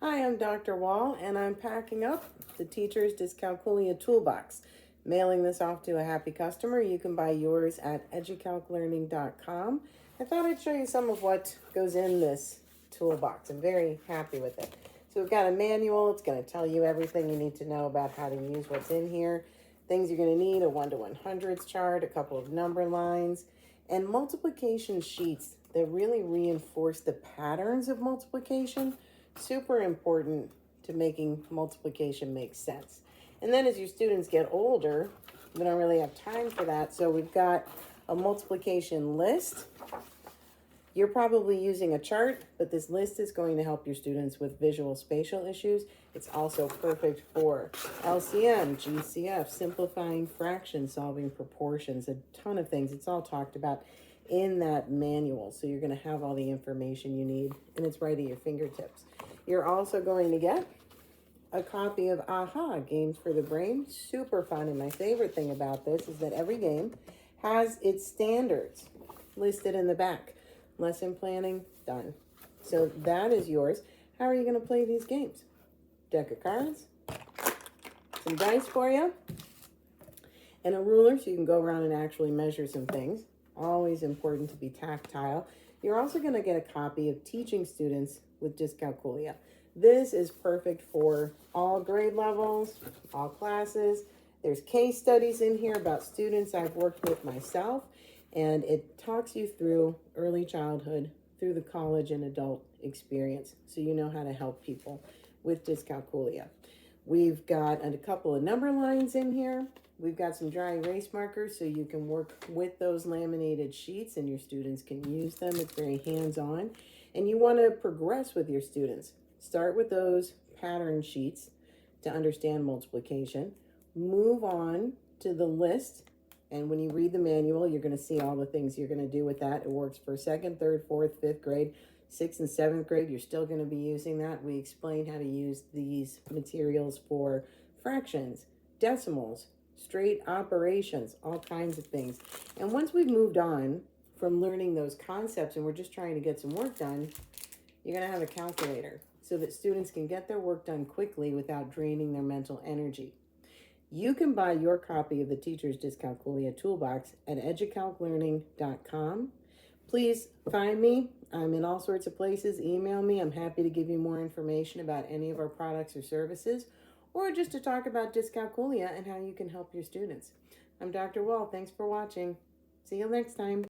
Hi, I'm Dr. Wall, and I'm packing up the Teacher's Dyscalculia Toolbox. Mailing this off to a happy customer. You can buy yours at educalclearning.com. I thought I'd show you some of what goes in this toolbox. I'm very happy with it. So we've got a manual. It's going to tell you everything you need to know about how to use what's in here. Things you're going to need: a 1 to 100s chart, a couple of number lines, and multiplication sheets that really reinforce the patterns of multiplication. Super important to making multiplication make sense. And then as your students get older, we don't really have time for that. So we've got a multiplication list. You're probably using a chart, but this list is going to help your students with visual spatial issues. It's also perfect for LCM, GCF, simplifying fractions, solving proportions, a ton of things. It's all talked about in that manual. So you're going to have all the information you need, and it's right at your fingertips. You're also going to get a copy of AHA, Games for the Brain. Super fun, and my favorite thing about this is that every game has its standards listed in the back. Lesson planning, done. So that is yours. How are you going to play these games? Deck of cards, some dice for you, and a ruler so you can go around and actually measure some things. Always important to be tactile. You're also going to get a copy of Teaching Students with Dyscalculia. This is perfect for all grade levels, all classes. There's case studies in here about students I've worked with myself, and it talks you through early childhood through the college and adult experience, so you know how to help people with dyscalculia. We've got a couple of number lines in here. We've got some dry erase markers so you can work with those laminated sheets and your students can use them. It's very hands-on. And you want to progress with your students. Start with those pattern sheets to understand multiplication. Move on to the list. And when you read the manual, you're going to see all the things you're going to do with that. It works for 2nd, 3rd, 4th, 5th grade, 6th and 7th grade. You're still going to be using that. We explain how to use these materials for fractions, decimals, straight operations, all kinds of things. And once we've moved on from learning those concepts and we're just trying to get some work done, you're going to have a calculator so that students can get their work done quickly without draining their mental energy. You can buy your copy of the Teacher's Dyscalculia Toolbox at educalclearning.com. Please find me. I'm in all sorts of places. Email me. I'm happy to give you more information about any of our products or services, or just to talk about dyscalculia and how you can help your students. I'm Dr. Wall. Thanks for watching. See you next time.